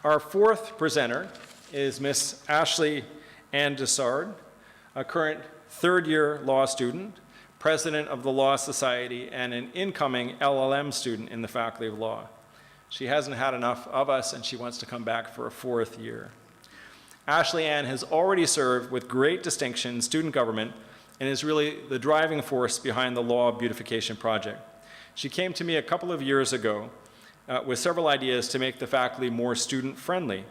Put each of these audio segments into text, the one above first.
Our fourth presenter is Miss Asleigh and Dussard, a current third-year law student, president of the Law Society, and an incoming LLM student in the Faculty of Law. She hasn't had enough of us, and she wants to come back for a fourth year. Asleigh Ann has already served with great distinction in student government and is really the driving force behind the Law Beautification project. She came to me a couple of years ago with several ideas to make the faculty more student-friendly.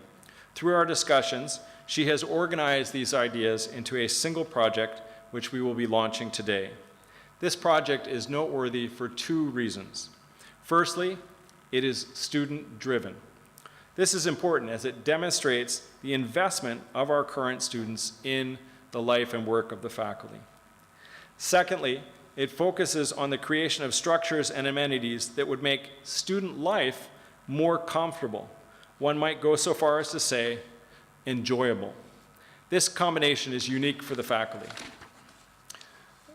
Through our discussions, she has organized these ideas into a single project, which we will be launching today. This project is noteworthy for two reasons. Firstly, it is student-driven. This is important as it demonstrates the investment of our current students in the life and work of the faculty. Secondly, it focuses on the creation of structures and amenities that would make student life more comfortable. One might go so far as to say, enjoyable. This combination is unique for the faculty,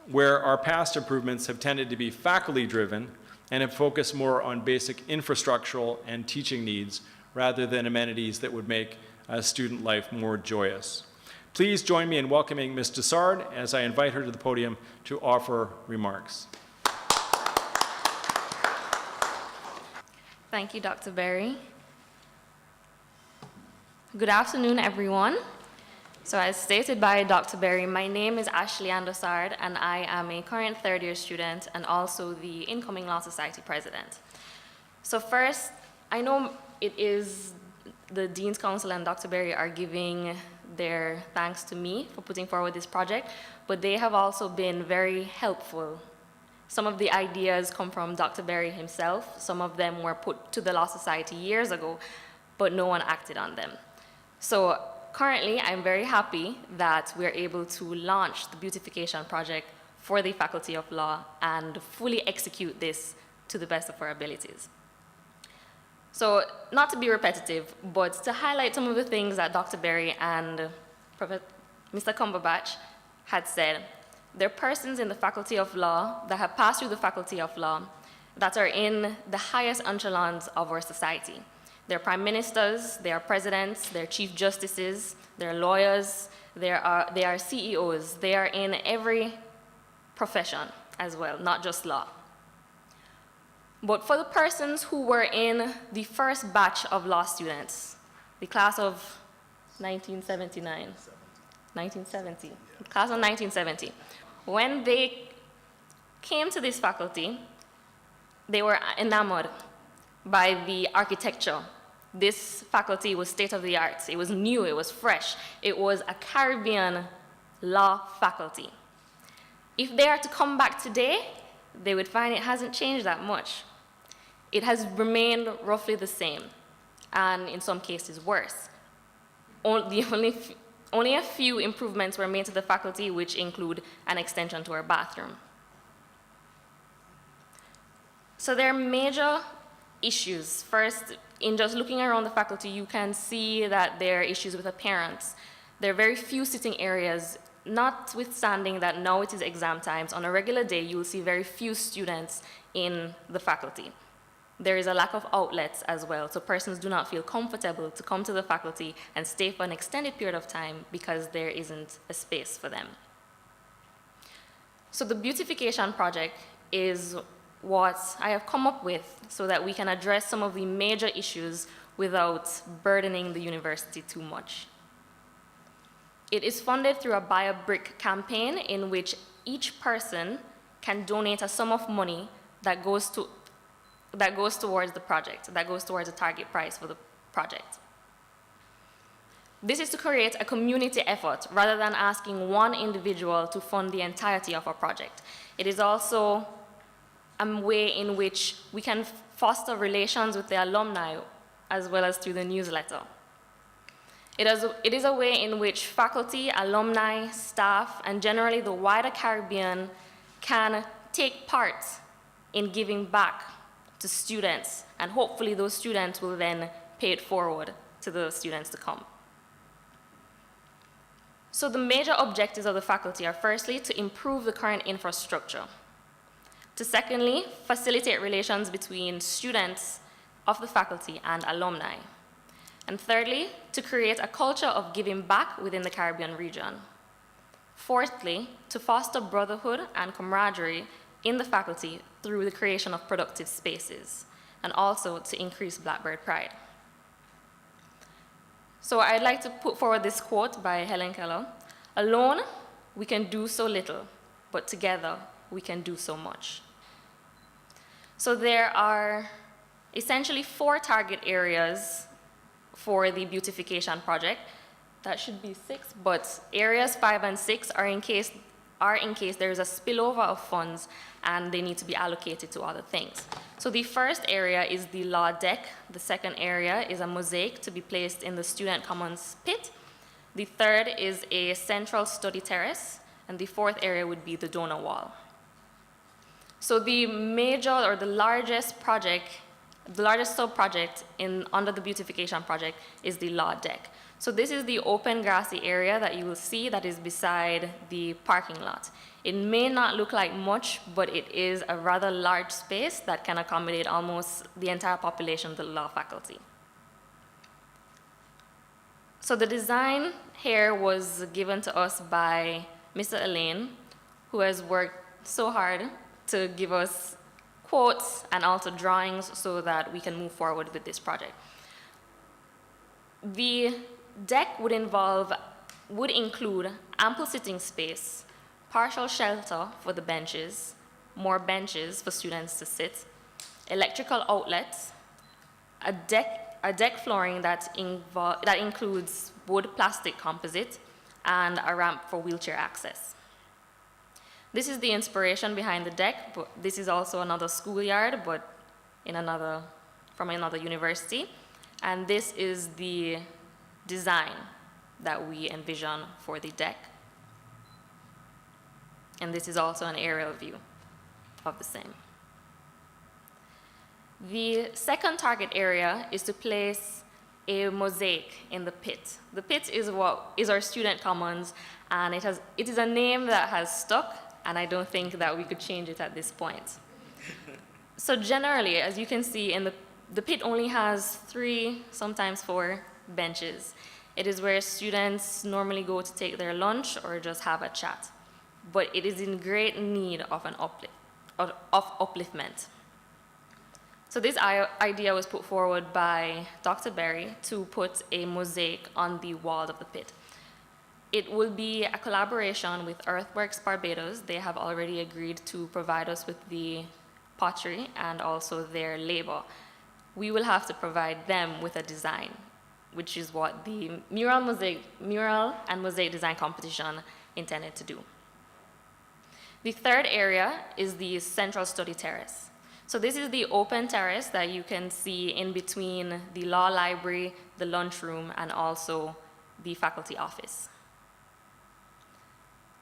where our past improvements have tended to be faculty-driven and have focused more on basic infrastructural and teaching needs rather than amenities that would make student life more joyous. Please join me in welcoming Ms. Dussard as I invite her to the podium to offer remarks. Thank you, Dr. Berry. Good afternoon, everyone. So as stated by Dr. Berry, my name is Asleigh Dussard, and I am a current third-year student and also the incoming Law Society president. So first, I know it is the Dean's Council and Dr. Berry are giving their thanks to me for putting forward this project, but they have also been very helpful. Some of the ideas come from Dr. Berry himself. Some of them were put to the Law Society years ago, but no one acted on them. So currently, I'm very happy that we're able to launch the Beautification project for the Faculty of Law and fully execute this to the best of our abilities. So, not to be repetitive, but to highlight some of the things that Dr. Berry and Mr. Cumberbatch had said, there are persons in the Faculty of Law that have passed through the Faculty of Law that are in the highest echelons of our society. They're prime ministers, they are presidents, they're chief justices, they're lawyers, they are CEOs, they are in every profession as well, not just law. But for the persons who were in the first batch of law students, the class of 1979, 1970, the class of 1970, when they came to this faculty, they were enamored by the architecture. This faculty was state-of-the-art. It was new, it was fresh. It was a Caribbean law faculty. If they are to come back today, they would find it hasn't changed that much. It has remained roughly the same, and in some cases worse. Only a few improvements were made to the faculty, which include an extension to our bathroom. So there are major issues. First, in just looking around the faculty, you can see that there are issues with appearance. There are very few sitting areas, notwithstanding that now it is exam times. On a regular day, you will see very few students in the faculty. There is a lack of outlets as well, so persons do not feel comfortable to come to the faculty and stay for an extended period of time because there isn't a space for them. So the Beautification project is what I have come up with so that we can address some of the major issues without burdening the university too much. It is funded through a Buy a Brick campaign in which each person can donate a sum of money that goes towards the project, that goes towards the target price for the project. This is to create a community effort rather than asking one individual to fund the entirety of our project. It is also a way in which we can foster relations with the alumni as well as through the newsletter. It is a way in which faculty, alumni, staff, and generally the wider Caribbean can take part in giving back to students, and hopefully those students will then pay it forward to the students to come. So the major objectives of the faculty are firstly to improve the current infrastructure, to secondly facilitate relations between students of the faculty and alumni, And thirdly, to create a culture of giving back within the Caribbean region. Fourthly, to foster brotherhood and camaraderie in the faculty through the creation of productive spaces, and also to increase Blackbird pride. So I'd like to put forward this quote by Helen Keller: "Alone, we can do so little, but together, we can do so much." So there are essentially 4 target areas for the beautification project. That should be 6, but areas 5 and 6 are in case there is a spillover of funds and they need to be allocated to other things. So the first area is the law deck. The second area is a mosaic to be placed in the student commons pit. The third is a central study terrace, and the fourth area would be the donor wall. So the major or the largest sub-project under the beautification project is the law deck. So this is the open grassy area that you will see that is beside the parking lot. It may not look like much, but it is a rather large space that can accommodate almost the entire population of the law faculty. So the design here was given to us by Mr. Elaine, who has worked so hard to give us quotes and also drawings so that we can move forward with this project. The deck would include ample sitting space, partial shelter for the benches, more benches for students to sit, electrical outlets, a deck flooring that includes wood plastic composite, and a ramp for wheelchair access. This is the inspiration behind the deck, but this is also another schoolyard, but from another university. And this is the design that we envision for the deck. And this is also an aerial view of the same. The second target area is to place a mosaic in the pit. The pit is our student commons, and it is a name that has stuck, and I don't think that we could change it at this point. So generally, as you can see, the pit only has 3, sometimes 4 benches. It is where students normally go to take their lunch or just have a chat. But it is in great need of upliftment. So this idea was put forward by Dr. Berry to put a mosaic on the wall of the pit. It will be a collaboration with Earthworks Barbados. They have already agreed to provide us with the pottery and also their labor. We will have to provide them with a design, which is what the mural and mosaic design competition intended to do. The third area is the central study terrace. So this is the open terrace that you can see in between the law library, the lunchroom, and also the faculty office.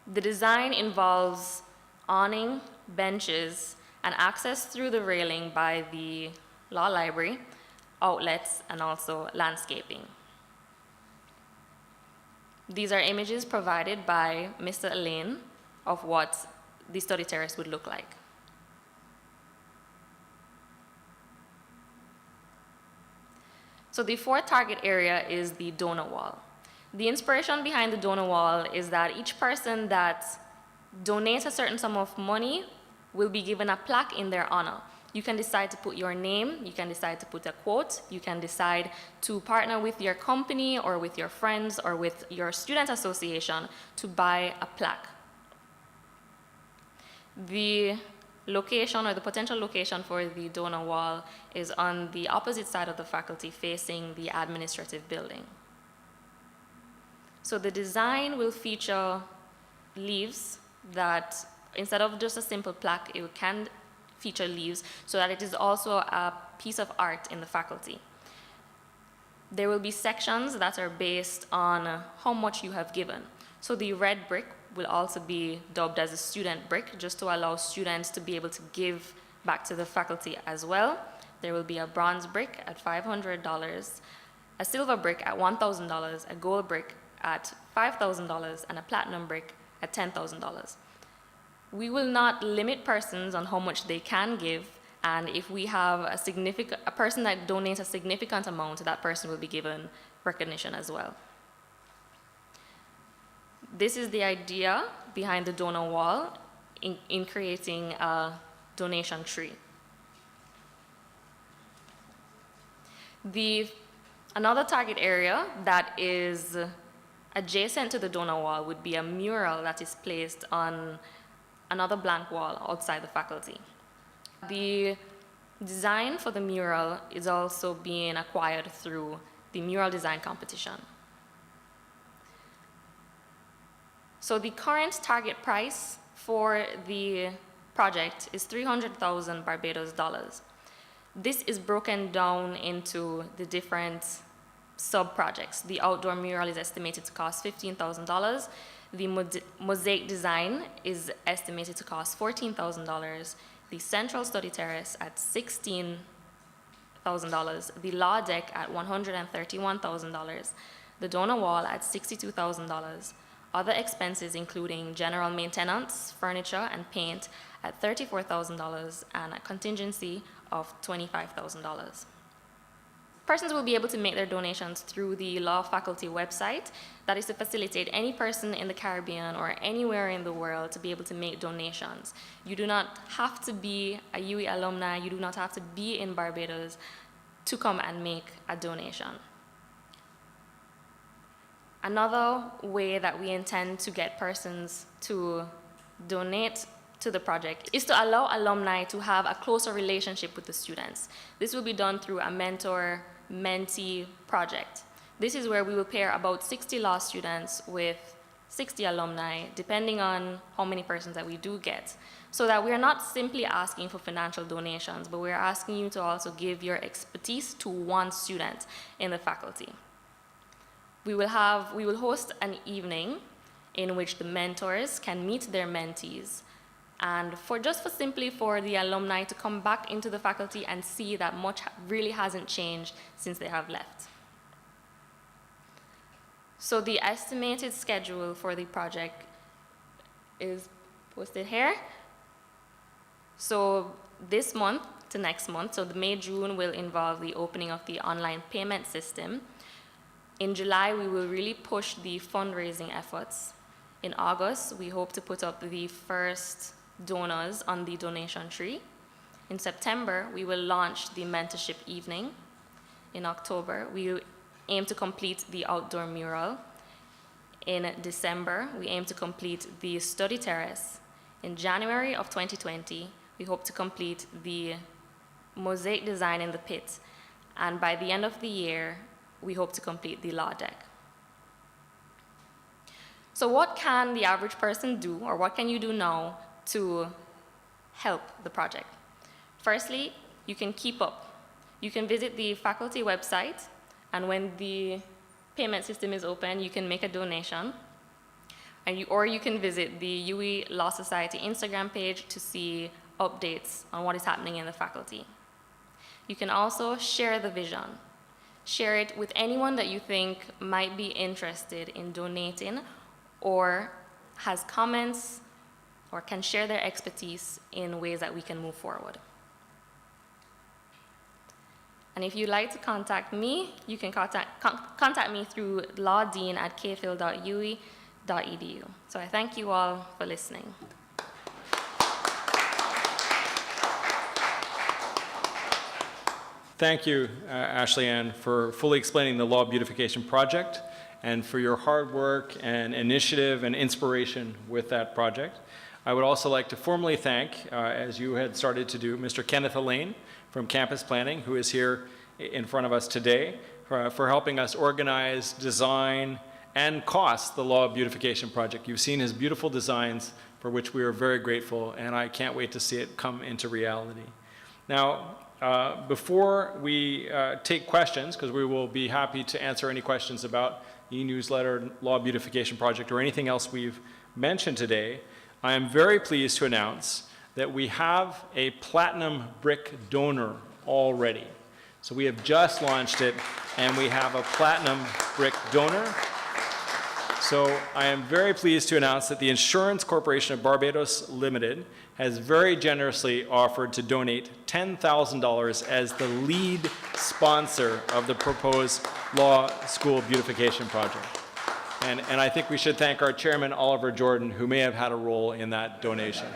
The design involves awning, benches, and access through the railing by the law library, outlets, and also landscaping. These are images provided by Mr. Elaine of what the study terrace would look like. So the fourth target area is the donor wall. The inspiration behind the donor wall is that each person that donates a certain sum of money will be given a plaque in their honor. You can decide to put your name, you can decide to put a quote, you can decide to partner with your company or with your friends or with your student association to buy a plaque. The location or the potential location for the donor wall is on the opposite side of the faculty facing the administrative building. So the design will feature leaves that, instead of just a simple plaque, it can feature leaves so that it is also a piece of art in the faculty. There will be sections that are based on how much you have given. So the red brick will also be dubbed as a student brick, just to allow students to be able to give back to the faculty as well. There will be a bronze brick at $500, a silver brick at $1,000, a gold brick at $5,000, and a platinum brick at $10,000. We will not limit persons on how much they can give, And if we have a person that donates a significant amount, that person will be given recognition as well. This is the idea behind the donor wall in creating a donation tree. Another target area that is adjacent to the donor wall would be a mural that is placed on another blank wall outside the faculty. The design for the mural is also being acquired through the mural design competition. So the current target price for the project is 300,000 Barbados dollars. This is broken down into the different sub-projects. The outdoor mural is estimated to cost $15,000. The mosaic design is estimated to cost $14,000. The central study terrace at $16,000. The law deck at $131,000. The donor wall at $62,000. Other expenses including general maintenance, furniture, and paint at $34,000 and a contingency of $25,000. Persons will be able to make their donations through the law faculty website. That is to facilitate any person in the Caribbean or anywhere in the world to be able to make donations. You do not have to be a UWI alumni, you do not have to be in Barbados to come and make a donation. Another way that we intend to get persons to donate to the project is to allow alumni to have a closer relationship with the students. This will be done through a mentor-mentee project. This is where we will pair about 60 law students with 60 alumni, depending on how many persons that we do get, so that we are not simply asking for financial donations, but we are asking you to also give your expertise to one student in the faculty. We will host an evening in which the mentors can meet their mentees, and simply for the alumni to come back into the faculty and see that much really hasn't changed since they have left. So the estimated schedule for the project is posted here. So this month to next month, so the May-June will involve the opening of the online payment system. In July, we will really push the fundraising efforts. In August, we hope to put up the first donors on the donation tree. In September, we will launch the mentorship evening. In October, we aim to complete the outdoor mural. In December, we aim to complete the study terrace. In January of 2020, we hope to complete the mosaic design in the pit. And by the end of the year, we hope to complete the law deck. So what can the average person do, or what can you do now to help the project? Firstly, you can keep up. You can visit the faculty website, and when the payment system is open, you can make a donation. Or you can visit the UWI Law Society Instagram page to see updates on what is happening in the faculty. You can also share the vision. Share it with anyone that you think might be interested in donating or has comments or can share their expertise in ways that we can move forward. And if you'd like to contact me, you can contact me through lawdean@kphil.uwi.edu. So I thank you all for listening. Thank you, Asleigh Ann, for fully explaining the Law Beautification Project and for your hard work and initiative and inspiration with that project. I would also like to formally thank, as you had started to do, Mr. Kenneth Allain from Campus Planning, who is here in front of us today, for helping us organize, design, and cost the Law Beautification Project. You've seen his beautiful designs, for which we are very grateful, and I can't wait to see it come into reality. Now, before we take questions, because we will be happy to answer any questions about the e-newsletter, Law Beautification Project, or anything else we've mentioned today, I am very pleased to announce that we have a platinum brick donor already. So we have just launched it, and we have a platinum brick donor. So I am very pleased to announce that the Insurance Corporation of Barbados Limited has very generously offered to donate $10,000 as the lead sponsor of the proposed law school beautification project. And I think we should thank our chairman, Oliver Jordan, who may have had a role in that donation.